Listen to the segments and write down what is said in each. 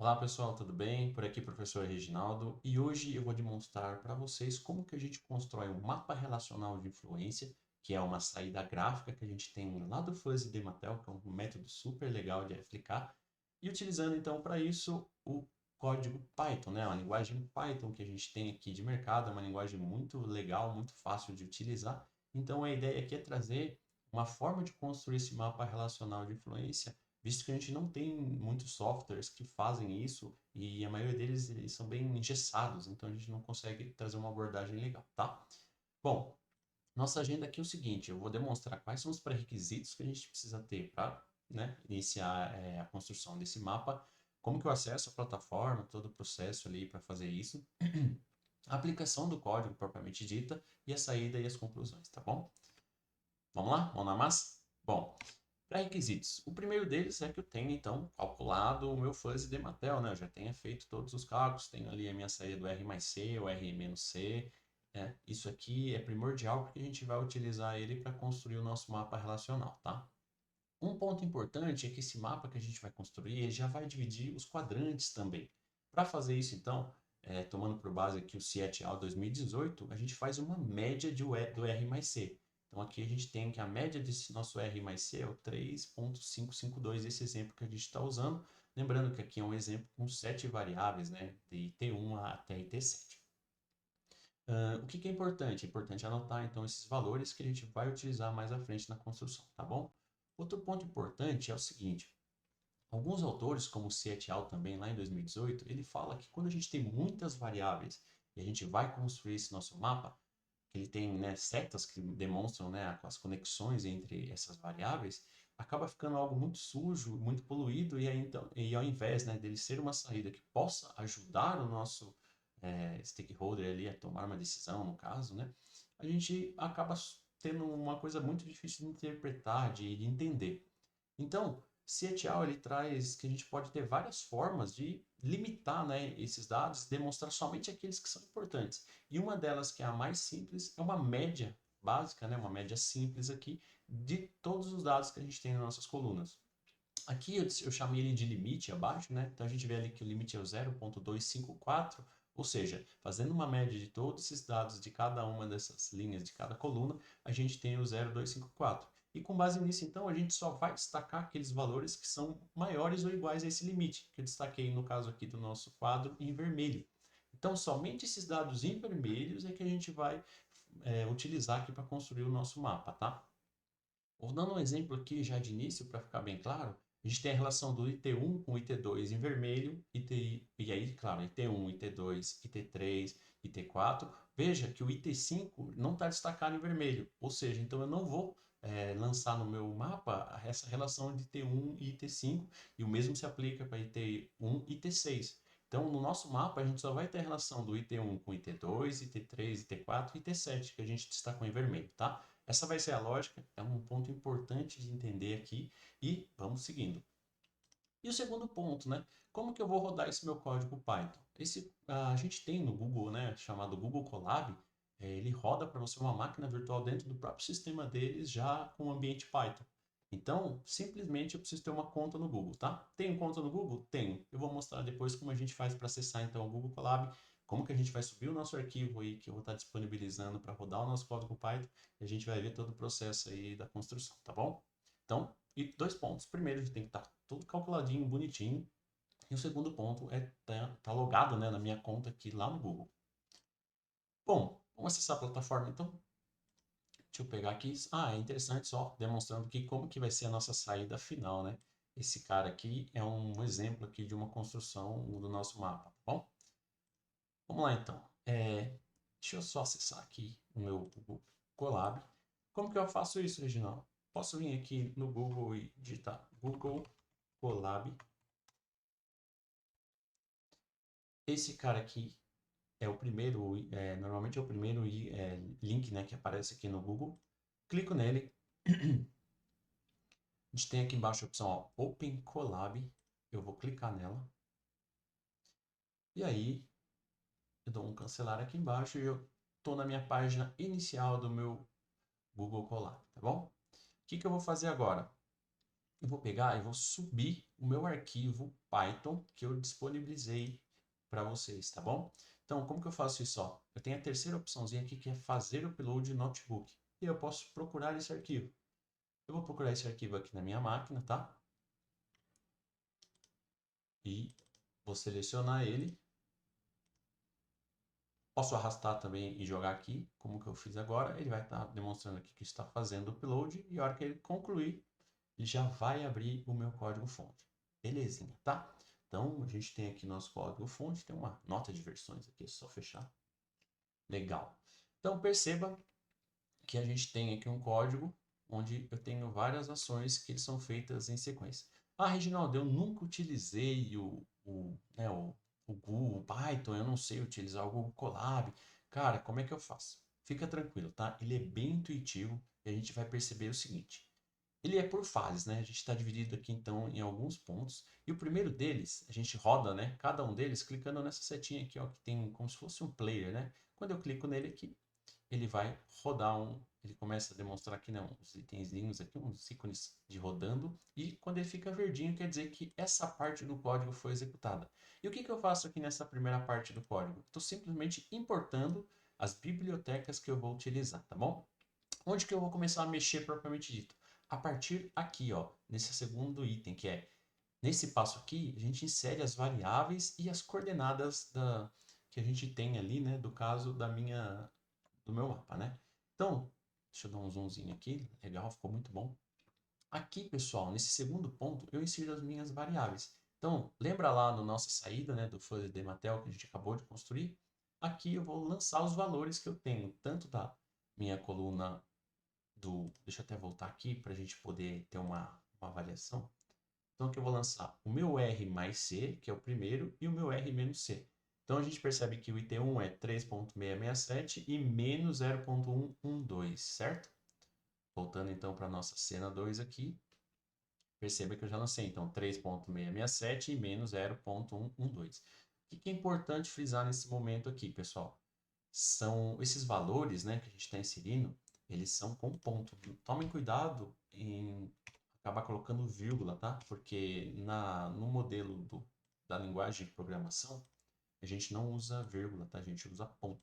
Olá pessoal, tudo bem? Por aqui professor Reginaldo e hoje eu vou demonstrar para vocês como que a gente constrói um mapa relacional de influência, que é uma saída gráfica que a gente tem lá do Fuzzy de Mattel, que é um método super legal de aplicar, e utilizando então para isso o código Python, né? Uma linguagem Python que a gente tem aqui de mercado, é uma linguagem muito legal, muito fácil de utilizar. Então a ideia aqui é trazer uma forma de construir esse mapa relacional de influência, visto que a gente não tem muitos softwares que fazem isso e a maioria deles eles são bem engessados, então a gente não consegue trazer uma abordagem legal, tá? Bom, nossa agenda aqui é o seguinte, eu vou demonstrar quais são os pré-requisitos que a gente precisa ter para, né, iniciar a construção desse mapa, como que eu acesso a plataforma, todo o processo ali para fazer isso, a aplicação do código propriamente dita e a saída e as conclusões, tá bom? Vamos lá? Vamos na massa? Bom, pré-requisitos. O primeiro deles é que eu tenha, então, calculado o meu fuzzy de Mattel, né? Eu já tenha feito todos os cálculos, tenho ali a minha saída do R mais C, o R menos C. Isso aqui é primordial porque a gente vai utilizar ele para construir o nosso mapa relacional, tá? Um ponto importante é que esse mapa que a gente vai construir, ele já vai dividir os quadrantes também. Para fazer isso, então, tomando por base aqui o CET-A 2018, a gente faz uma média do R mais C. Então aqui a gente tem que a média desse nosso R mais C é o 3.552, esse exemplo que a gente está usando. Lembrando que aqui é um exemplo com 7 variáveis, né, de IT1 até IT7. O que é importante? É importante anotar, então, esses valores que a gente vai utilizar mais à frente na construção, tá bom? Outro ponto importante é o seguinte, alguns autores, como o Seat Al também, lá em 2018, ele fala que quando a gente tem muitas variáveis e a gente vai construir esse nosso mapa, que ele tem, né, setas que demonstram, né, as conexões entre essas variáveis, acaba ficando algo muito sujo, muito poluído, e, aí, então, e ao invés, né, dele ser uma saída que possa ajudar o nosso stakeholder ali a tomar uma decisão, no caso, né, a gente acaba tendo uma coisa muito difícil de interpretar, de entender. Então, Seattle ele traz que a gente pode ter várias formas de limitar, né, esses dados e demonstrar somente aqueles que são importantes. E uma delas, que é a mais simples, é uma média básica, né, uma média simples aqui, de todos os dados que a gente tem nas nossas colunas. Aqui eu chamei ele de limite abaixo, né? Então a gente vê ali que o limite é o 0.254, ou seja, fazendo uma média de todos esses dados de cada uma dessas linhas de cada coluna, a gente tem o 0.254. E com base nisso, então, a gente só vai destacar aqueles valores que são maiores ou iguais a esse limite, que eu destaquei no caso aqui do nosso quadro em vermelho. Então, somente esses dados em vermelhos é que a gente vai utilizar aqui para construir o nosso mapa, tá? Vou dando um exemplo aqui já de início para ficar bem claro. A gente tem a relação do IT1 com o IT2 em vermelho, e aí, claro, IT1, IT2, IT3, IT4. Veja que o IT5 não está destacado em vermelho, ou seja, então eu não vou lançar no meu mapa essa relação de IT1 e IT5, e o mesmo se aplica para IT1 e IT6. Então, no nosso mapa, a gente só vai ter a relação do IT1 com IT2, IT3, IT4 e IT7, que a gente destacou em vermelho, tá? Essa vai ser a lógica, é um ponto importante de entender aqui e vamos seguindo. E o segundo ponto, né? Como que eu vou rodar esse meu código Python? A gente tem no Google, né, chamado Google Colab, ele roda para você uma máquina virtual dentro do próprio sistema deles já com o ambiente Python. Então, simplesmente eu preciso ter uma conta no Google, tá? Tenho conta no Google? Tenho. Eu vou mostrar depois como a gente faz para acessar então o Google Colab, como que a gente vai subir o nosso arquivo aí que eu vou estar disponibilizando para rodar o nosso código Python e a gente vai ver todo o processo aí da construção, tá bom? Então, e dois pontos. Primeiro, a gente tem que estar tudo calculadinho, bonitinho. E o segundo ponto é tá logado, né, na minha conta aqui lá no Google. Bom, vamos acessar a plataforma então. Deixa eu pegar aqui. Ah, é interessante só demonstrando que como que vai ser a nossa saída final, né? Esse cara aqui é um exemplo aqui de uma construção do nosso mapa, tá bom? Vamos lá então. Deixa eu só acessar aqui o meu Google Colab. Como que eu faço isso, Reginaldo? Posso vir aqui no Google e digitar Google Colab. Esse cara aqui é o primeiro, normalmente é o primeiro link, né, que aparece aqui no Google. Clico nele. A gente tem aqui embaixo a opção ó, Open Colab. Eu vou clicar nela. E aí eu dou um cancelar aqui embaixo e eu estou na minha página inicial do meu Google Colab, tá bom? O que eu vou fazer agora? eu vou pegar e vou subir o meu arquivo Python que eu disponibilizei para vocês, tá bom? Então, como que eu faço isso? Ó? Eu tenho a terceira opçãozinha aqui que é fazer o upload de notebook. E eu posso procurar esse arquivo. Eu vou procurar esse arquivo aqui na minha máquina, tá? E vou selecionar ele. Posso arrastar também e jogar aqui, como que eu fiz agora. Ele vai estar demonstrando aqui que está fazendo o upload. E a hora que ele concluir, ele já vai abrir o meu código-fonte. Belezinha, tá? Então, a gente tem aqui nosso código-fonte, tem uma nota de versões aqui, é só fechar. Legal. Então, perceba que a gente tem aqui um código onde eu tenho várias ações que são feitas em sequência. Ah, Reginaldo, eu nunca utilizei o Google, o Python, eu não sei utilizar o Google Colab. Cara, como é que eu faço? Fica tranquilo, tá? Ele é bem intuitivo e a gente vai perceber o seguinte. Ele é por fases, né? A gente está dividido aqui então em alguns pontos. E o primeiro deles, a gente roda, né? Cada um deles clicando nessa setinha aqui, ó, que tem como se fosse um player, né? Quando eu clico nele aqui, ele vai rodar ele começa a demonstrar aqui, né, uns itenzinhos aqui, uns ícones de rodando, e quando ele fica verdinho, quer dizer que essa parte do código foi executada. E o que eu faço aqui nessa primeira parte do código? Estou simplesmente importando as bibliotecas que eu vou utilizar, tá bom? Onde que eu vou começar a mexer propriamente dito? A partir aqui, ó, nesse segundo item, que é, nesse passo aqui, a gente insere as variáveis e as coordenadas que a gente tem ali, né, do caso do meu mapa, né? Então, deixa eu dar um zoomzinho aqui, legal, ficou muito bom. Aqui, pessoal, nesse segundo ponto, eu insiro as minhas variáveis. Então, lembra lá na nossa saída, né, do Fuzzy Dematel que a gente acabou de construir? Aqui eu vou lançar os valores que eu tenho, tanto da minha coluna Deixa eu até voltar aqui para a gente poder ter uma avaliação. Então, aqui eu vou lançar o meu R mais C, que é o primeiro, e o meu R menos C. Então, a gente percebe que o IT1 é 3.667 e menos 0.112, certo? Voltando então para a nossa cena 2 aqui, perceba que eu já lancei então 3.667 e menos 0.112. O que é importante frisar nesse momento aqui, pessoal? São esses valores, né, que a gente está inserindo, eles são com ponto. Tomem cuidado em acabar colocando vírgula, tá? Porque no modelo da linguagem de programação, a gente não usa vírgula, tá? A gente usa ponto,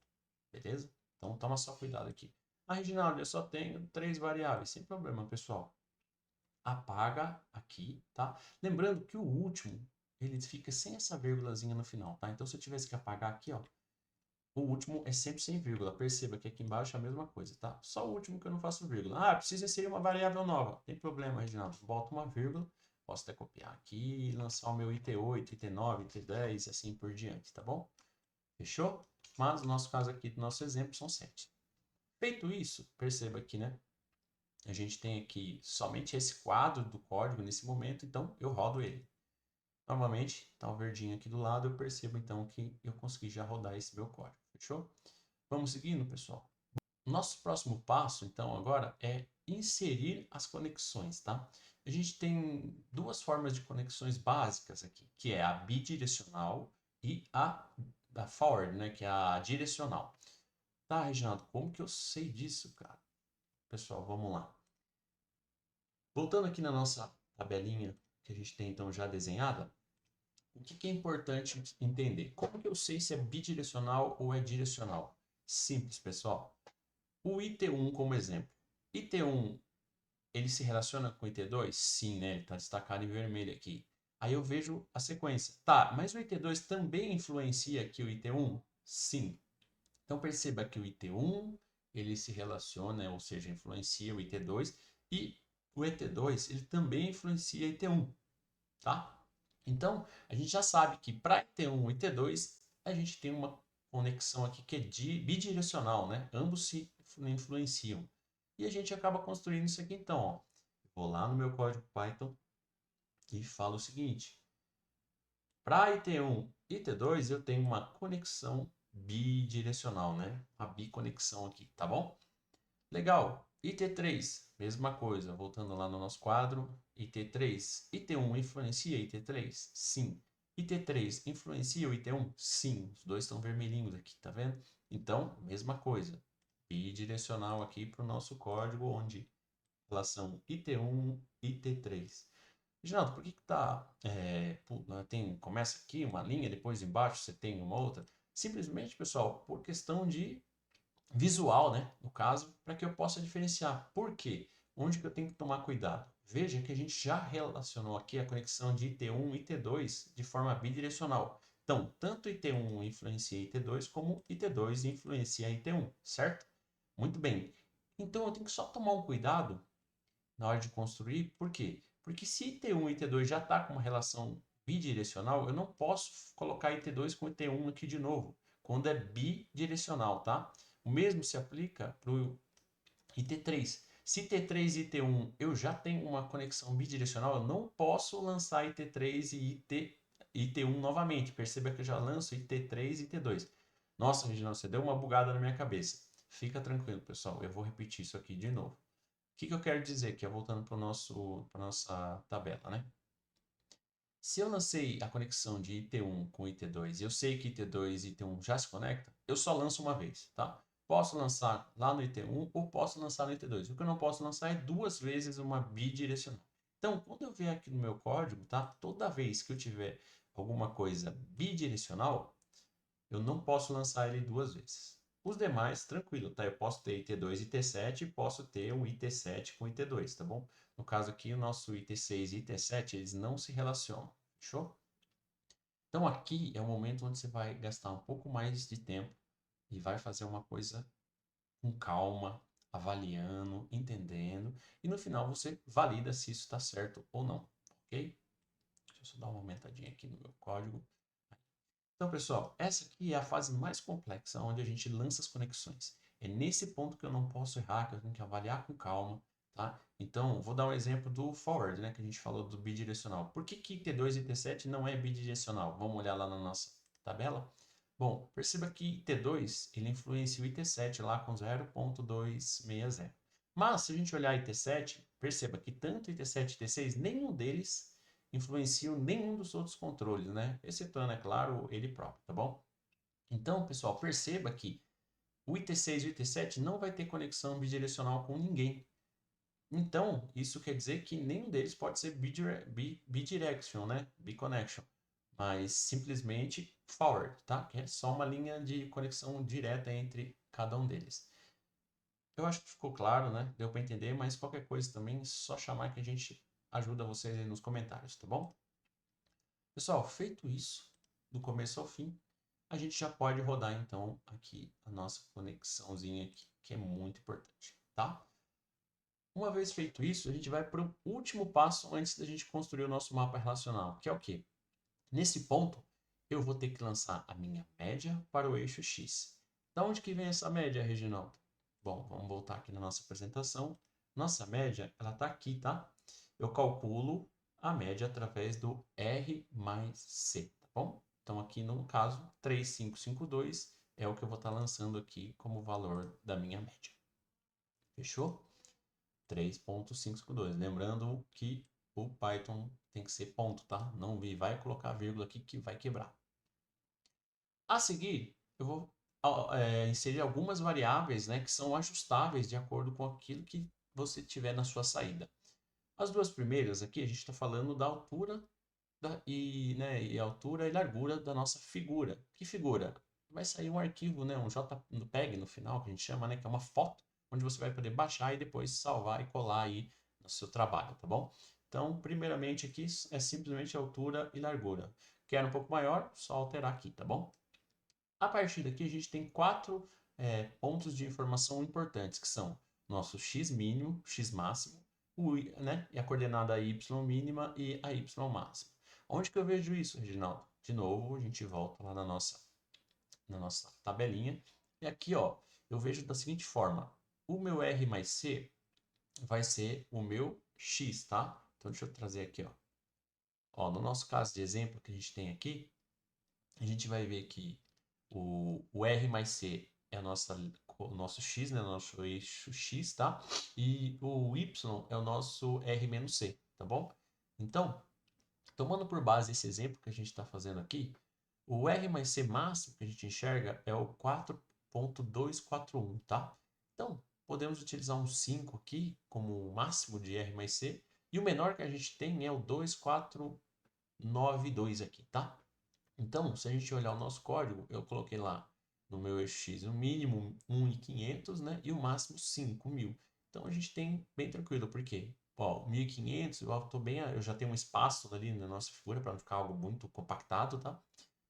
beleza? Então toma só cuidado aqui. Ah, Reginaldo, eu só tenho 3 variáveis. Sem problema, pessoal. Apaga aqui, tá? Lembrando que o último, ele fica sem essa vírgulazinha no final, tá? Então se eu tivesse que apagar aqui, ó, o último é sempre sem vírgula. Perceba que aqui embaixo é a mesma coisa, tá? Só o último que eu não faço vírgula. Ah, precisa inserir uma variável nova. Tem problema, Reginaldo. Bota uma vírgula. Posso até copiar aqui e lançar o meu IT8, IT9, IT10 e assim por diante, tá bom? Fechou? Mas no nosso caso aqui, do nosso exemplo, são 7. Feito isso, perceba aqui, né? A gente tem aqui somente esse quadro do código nesse momento, então eu rodo ele. Novamente, está o verdinho aqui do lado, eu percebo então que eu consegui já rodar esse meu código, fechou? Vamos seguindo, pessoal? Nosso próximo passo, então, agora é inserir as conexões, tá? A gente tem duas formas de conexões básicas aqui, que é a bidirecional e a forward, né, que é a direcional. Tá, Reginaldo, como que eu sei disso, cara? Pessoal, vamos lá. Voltando aqui na nossa tabelinha que a gente tem então já desenhada, o que é importante entender? Como que eu sei se é bidirecional ou é direcional? Simples, pessoal. O IT1 como exemplo. IT1, ele se relaciona com o IT2? Sim, né? Ele está destacado em vermelho aqui. Aí eu vejo a sequência. Tá, mas o IT2 também influencia aqui o IT1? Sim. Então perceba que o IT1, ele se relaciona, ou seja, influencia o IT2, e o IT2, ele também influencia o IT1, tá? Então, a gente já sabe que para IT1 e IT2, a gente tem uma conexão aqui que é bidirecional, né? Ambos se influenciam. E a gente acaba construindo isso aqui então, ó. Vou lá no meu código Python e falo o seguinte: para IT1 e IT2 eu tenho uma conexão bidirecional, né? A biconexão aqui, tá bom? Legal. IT3, mesma coisa. Voltando lá no nosso quadro, IT3. IT1 influencia IT3? Sim. IT3 influencia o IT1? Sim. Os dois estão vermelhinhos aqui, tá vendo? Então, mesma coisa. Bidirecional aqui para o nosso código, onde relação IT1 e IT3. Reginaldo, por que que tá, começa aqui uma linha, depois embaixo você tem uma outra? Simplesmente, pessoal, por questão de visual, né? No caso, para que eu possa diferenciar. Por quê? Onde que eu tenho que tomar cuidado? Veja que a gente já relacionou aqui a conexão de IT1 e IT2 de forma bidirecional. Então, tanto IT1 influencia IT2, como IT2 influencia IT1, certo? Muito bem. Então, eu tenho que só tomar um cuidado na hora de construir. Por quê? Porque se IT1 e IT2 já está com uma relação bidirecional, eu não posso colocar IT2 com IT1 aqui de novo, quando é bidirecional, tá? O mesmo se aplica para o IT3. Se T3 e T1 eu já tenho uma conexão bidirecional, eu não posso lançar IT3 e IT1 novamente. Perceba que eu já lanço IT3 e IT2. Nossa, Regina, você deu uma bugada na minha cabeça. Fica tranquilo, pessoal. Eu vou repetir isso aqui de novo. O que que eu quero dizer aqui? Voltando para a nossa tabela, né? Se eu lancei a conexão de IT1 com IT2 e eu sei que IT2 e IT1 já se conectam, eu só lanço uma vez, tá? Posso lançar lá no IT1 ou posso lançar no IT2. O que eu não posso lançar é duas vezes uma bidirecional. Então, quando eu vier aqui no meu código, tá? Toda vez que eu tiver alguma coisa bidirecional, eu não posso lançar ele duas vezes. Os demais, tranquilo, tá? Eu posso ter IT2 e IT7 e posso ter um IT7 com IT2, tá bom? No caso aqui, o nosso IT6 e IT7, eles não se relacionam, fechou? Então aqui é o momento onde você vai gastar um pouco mais de tempo e vai fazer uma coisa com calma, avaliando, entendendo, e no final você valida se isso está certo ou não, ok? Deixa eu só dar uma aumentadinha aqui no meu código. Então, pessoal, essa aqui é a fase mais complexa, onde a gente lança as conexões. É nesse ponto que eu não posso errar, que eu tenho que avaliar com calma, tá? Então, vou dar um exemplo do forward, né, que a gente falou do bidirecional. Por que que T2 e T7 não é bidirecional? Vamos olhar lá na nossa tabela. Bom, perceba que T2 ele influencia o IT7 lá com 0.260. Mas, se a gente olhar IT7, perceba que tanto IT7 e IT6, nenhum deles influenciam nenhum dos outros controles, né? Excetuando, é claro, ele próprio, tá bom? Então, pessoal, perceba que o IT6 e o IT7 não vai ter conexão bidirecional com ninguém. Então, isso quer dizer que nenhum deles pode ser bidirection, né? Biconnection. Mas simplesmente forward, tá? Que é só uma linha de conexão direta entre cada um deles. Eu acho que ficou claro, né? Deu para entender, mas qualquer coisa também, só chamar que a gente ajuda vocês aí nos comentários, tá bom? Pessoal, feito isso, do começo ao fim, a gente já pode rodar então aqui a nossa conexãozinha aqui, que é muito importante, tá? Uma vez feito isso, a gente vai para o último passo antes da gente construir o nosso mapa relacional, que é o quê? Nesse ponto, eu vou ter que lançar a minha média para o eixo X. Da onde que vem essa média, Reginaldo? Bom, vamos voltar aqui na nossa apresentação. Nossa média, ela está aqui, tá? Eu calculo a média através do R mais C, tá bom? Então, aqui no caso, 3,552 é o que eu vou estar lançando aqui como valor da minha média. Fechou? 3,552. Lembrando que o Python tem que ser ponto, tá? Não vai colocar vírgula aqui que vai quebrar. A seguir, eu vou inserir algumas variáveis, né, que são ajustáveis de acordo com aquilo que você tiver na sua saída. As duas primeiras aqui, a gente está falando da altura e altura e largura da nossa figura. Que figura? Vai sair um arquivo, né, um JPEG no final, que a gente chama, né, que é uma foto, onde você vai poder baixar e depois salvar e colar aí no seu trabalho, tá bom? Então, primeiramente aqui é simplesmente altura e largura. Quer um pouco maior? Só alterar aqui, tá bom? A partir daqui, a gente tem quatro pontos de informação importantes, que são nosso x mínimo, x máximo, né, e a coordenada y mínima e a y máxima. Onde que eu vejo isso, Reginaldo? De novo, a gente volta lá na nossa tabelinha. E aqui, ó, eu vejo da seguinte forma. O meu R mais C vai ser o meu x, tá? Então, deixa eu trazer aqui, ó. Ó, no nosso caso de exemplo que a gente tem aqui, a gente vai ver que o R mais C é o nosso X, né? O nosso eixo X, tá? E o Y é o nosso R menos C, tá bom? Então, tomando por base esse exemplo que a gente está fazendo aqui, o R mais C máximo que a gente enxerga é o 4.241, tá? Então, podemos utilizar um 5 aqui como o máximo de R mais C, E o menor que a gente tem é o 2492 aqui, tá? Então, se a gente olhar o nosso código, eu coloquei lá no meu eixo X o mínimo 1.500, né? E o máximo 5.000. Então, a gente tem bem tranquilo, por quê? Ó, 1.500, eu já tenho um espaço ali na nossa figura para não ficar algo muito compactado, tá?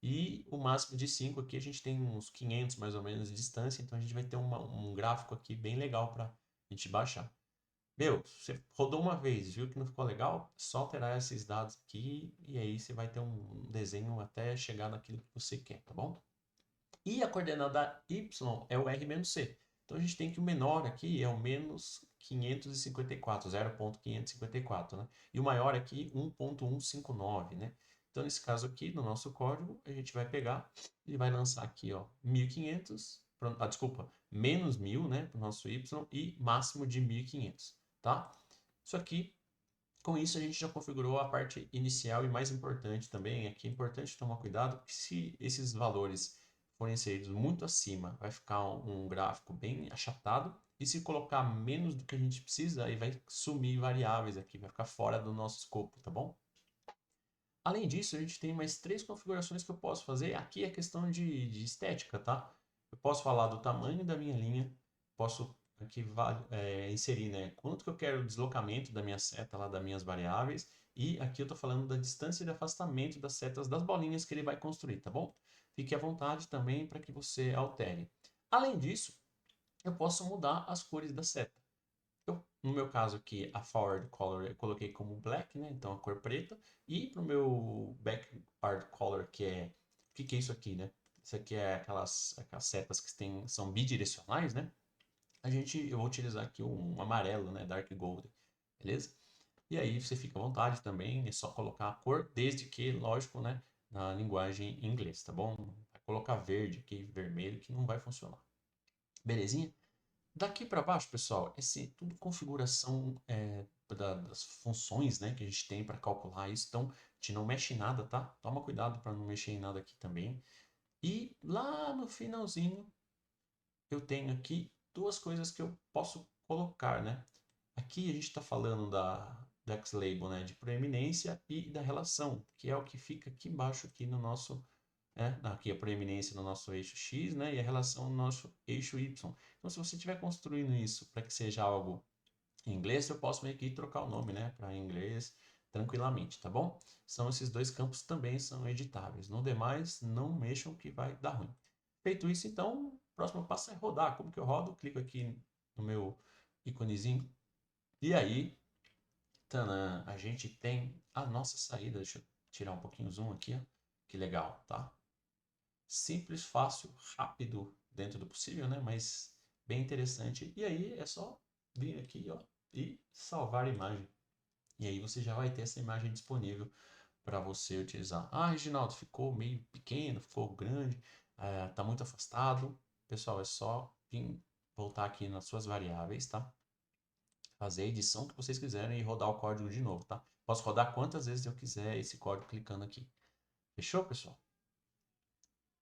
E o máximo de 5 aqui, a gente tem uns 500 mais ou menos de distância, então a gente vai ter um gráfico aqui bem legal para a gente baixar. Meu, você rodou uma vez, viu que não ficou legal? Só alterar esses dados aqui e aí você vai ter um desenho até chegar naquilo que você quer, tá bom? E a coordenada y é o r-c. Então a gente tem que o menor aqui é o menos 554, 0.554, né? E o maior aqui 1.159, né? Então nesse caso aqui, no nosso código, a gente vai pegar e vai lançar aqui, ó, 1.500, desculpa, menos 1.000, né, para o nosso y e máximo de 1.500, tá? Isso aqui, com isso a gente já configurou a parte inicial e mais importante também, aqui é importante tomar cuidado, porque se esses valores forem inseridos muito acima, vai ficar um gráfico bem achatado, e se colocar menos do que a gente precisa, aí vai sumir variáveis aqui, vai ficar fora do nosso escopo, tá bom? Além disso, a gente tem mais 3 configurações que eu posso fazer. Aqui é questão de estética, tá? Eu posso falar do tamanho da minha linha, posso aqui inserir, né, quanto que eu quero o deslocamento da minha seta lá, das minhas variáveis, e aqui eu estou falando da distância de afastamento das setas das bolinhas que ele vai construir, tá bom? Fique à vontade também para que você altere. Além disso, eu posso mudar as cores da seta. No meu caso aqui, a forward color eu coloquei como black, né? Então a cor preta. E para o meu backward color, que é isso aqui, né? Isso aqui é aquelas setas que são bidirecionais, né? Eu vou utilizar aqui um amarelo, né? Dark Gold, beleza? E aí você fica à vontade também, é só colocar a cor, desde que, lógico, né? Na linguagem em inglês, tá bom? Vai colocar verde aqui, vermelho, que não vai funcionar. Belezinha? Daqui para baixo, pessoal, tudo configuração das funções, né, que a gente tem para calcular isso. Então, a gente não mexe em nada, tá? Toma cuidado para não mexer em nada aqui também. E lá no finalzinho, eu tenho aqui duas coisas que eu posso colocar, né? Aqui a gente está falando da X-Label, né, de proeminência e da relação, que é o que fica aqui embaixo, aqui no nosso aqui a proeminência no nosso eixo X, né, e a relação no nosso eixo Y. Então, se você estiver construindo isso para que seja algo em inglês, eu posso meio que trocar o nome, né, para inglês tranquilamente, tá bom? São esses dois campos também são editáveis. No demais, não mexam que vai dar ruim. Feito isso, então, o próximo passo é rodar. Como que eu rodo? Clico aqui no meu íconezinho e aí, tanã, a gente tem a nossa saída. Deixa eu tirar um pouquinho o zoom aqui, ó. Que legal, tá? Simples, fácil, rápido dentro do possível, né? Mas bem interessante. E aí é só vir aqui, ó, e salvar a imagem. E aí você já vai ter essa imagem disponível para você utilizar. Ah, Reginaldo, ficou meio pequeno, ficou grande, tá muito afastado. Pessoal, é só vir voltar aqui nas suas variáveis, tá? Fazer a edição que vocês quiserem e rodar o código de novo, tá? Posso rodar quantas vezes eu quiser esse código clicando aqui. Fechou, pessoal?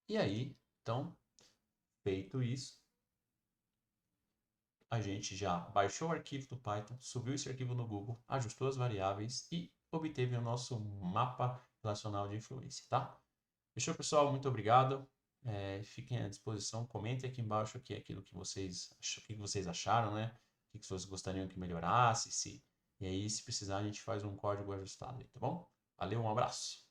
E aí, então, feito isso, a gente já baixou o arquivo do Python, subiu esse arquivo no Google, ajustou as variáveis e obteve o nosso mapa relacional de influência, tá? Fechou, pessoal? Muito obrigado. Fiquem à disposição, comentem aqui embaixo aquilo que o que vocês acharam, né? O que vocês gostariam que melhorasse, e aí, se precisar, a gente faz um código ajustado aí, tá bom? Valeu, um abraço!